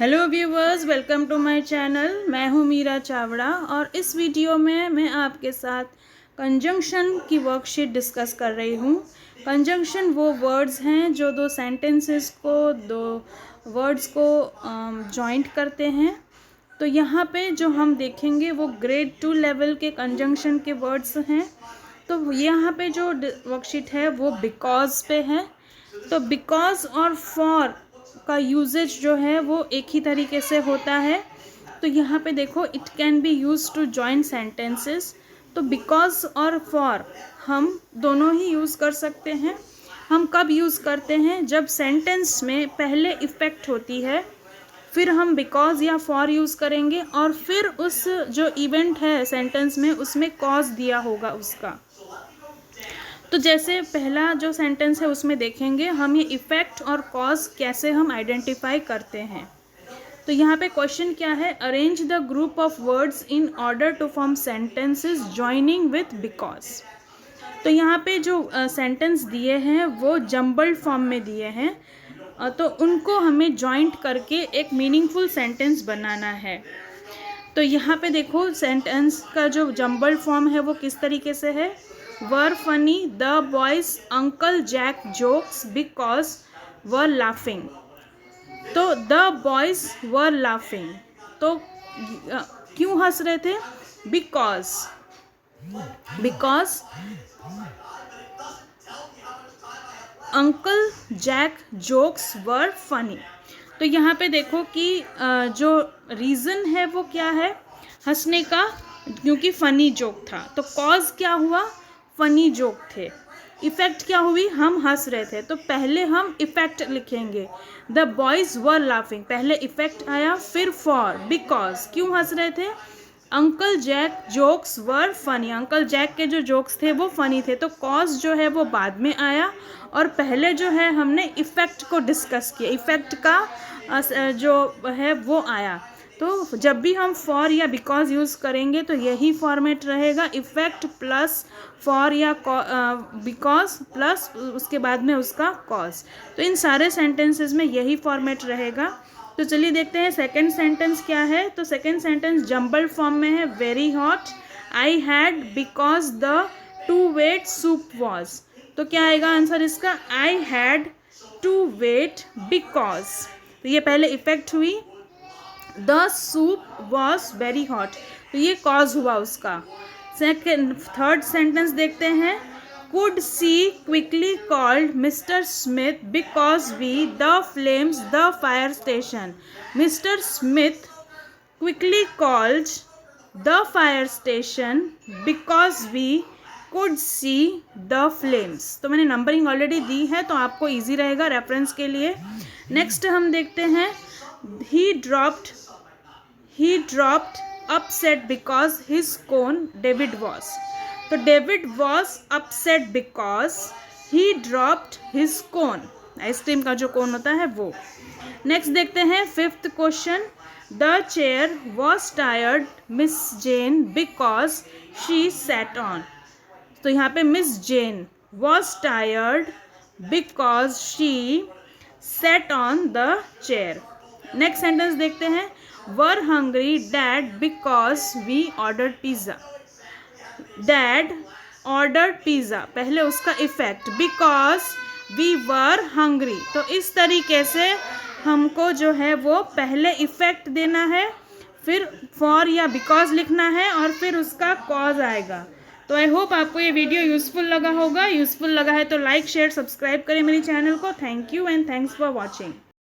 Hello viewers, welcome to my channel. मैं हूं मीरा चावड़ा और इस वीडियो में मैं आपके साथ कंजंक्शन की वर्कशीट डिस्कस कर रही हूं। कंजंक्शन वो वर्ड्स हैं जो दो सेंटेंसेस को, दो वर्ड्स को जॉइंट करते हैं। तो यहाँ पे जो हम देखेंगे वो ग्रेड 2 लेवल के कंजंक्शन के वर्ड्स हैं। तो यहाँ पे जो वर्कशीट है वो बिकॉज पे है। तो बिकॉज और फॉर का यूजेज जो है वो एक ही तरीके से होता है। तो यहाँ पे देखो, it can be use to join sentences. तो बिकॉज और फॉर हम दोनों ही यूज़ कर सकते हैं। हम कब यूज़ करते हैं? जब सेंटेंस में पहले इफ़ेक्ट होती है, फिर हम बिकॉज या फॉर यूज़ करेंगे और फिर उस जो इवेंट है सेंटेंस में उसमें कॉज दिया होगा उसका। तो जैसे पहला जो सेंटेंस है उसमें देखेंगे हम ये इफ़ेक्ट और कॉज कैसे हम आइडेंटिफाई करते हैं। तो यहाँ पे क्वेश्चन क्या है? Arrange the group of words in order to form sentences joining with because. तो यहाँ पे जो सेंटेंस दिए हैं वो जम्बल्ड फॉर्म में दिए हैं, तो उनको हमें जॉइंट करके एक मीनिंगफुल सेंटेंस बनाना है। तो यहाँ पे देखो, सेंटेंस का जो जम्बल्ड फॉर्म है वो किस तरीके से है? Were funny the boys uncle Jack jokes because were laughing. तो द बॉयज वर लाफिंग, तो क्यों हंस रहे थे? Because uncle Jack jokes were funny. तो यहाँ पे देखो कि जो रीज़न है वो क्या है हंसने का? क्योंकि फ़नी जोक था। तो कॉज क्या हुआ? फ़नी जोक थे। इफ़ेक्ट क्या हुई? हम हंस रहे थे। तो पहले हम इफ़ेक्ट लिखेंगे, द बॉयज़ वर लाफिंग, पहले इफ़ेक्ट आया, फिर फॉर, बिकॉज क्यों हंस रहे थे? Uncle Jack jokes were funny, uncle Jack के जो जोक्स थे वो फ़नी थे। तो कॉज जो है वो बाद में आया और पहले जो है हमने इफ़ेक्ट को डिस्कस किया, इफ़ेक्ट का जो है वो आया। तो जब भी हम फॉर या बिकॉज यूज़ करेंगे तो यही फॉर्मेट रहेगा, इफ़ेक्ट प्लस फॉर या बिकॉज प्लस उसके बाद में उसका कॉज। तो इन सारे सेंटेंसेस में यही फॉर्मेट रहेगा। तो चलिए देखते हैं सेकंड सेंटेंस क्या है। तो सेकंड सेंटेंस जम्बल्ड फॉर्म में है। Very hot I had because the to wait soup was. तो क्या आएगा आंसर इसका? I had to wait because, तो ये पहले इफेक्ट हुई, the soup was very hot, तो ये कॉज हुआ उसका। थर्ड सेंटेंस देखते हैं। Could see quickly called Mr. Smith because we the flames the fire station. Mr. Smith quickly called the fire station because we could see the flames. तो मैंने numbering already दी है तो आपको easy रहेगा reference के लिए। नेक्स्ट हम देखते हैं, he dropped upset because his cone David was. तो David was upset because he dropped his cone, ice cream का जो कोन होता है वो। नेक्स्ट देखते हैं fifth question. The chair was tired Miss Jane because she sat on. तो यहाँ पे Miss Jane was tired because she sat on the chair. Next sentence देखते हैं। Were hungry dad because we ordered pizza. Dad order pizza, पहले उसका effect, because we were hungry. तो इस तरीके से हमको जो है वो पहले इफ़ेक्ट देना है, फिर फॉर या बिकॉज लिखना है और फिर उसका कॉज आएगा। तो आई होप आपको ये वीडियो यूज़फुल लगा होगा। यूज़फुल लगा है तो लाइक शेयर सब्सक्राइब करें मेरे चैनल को। Thank you and thanks for watching.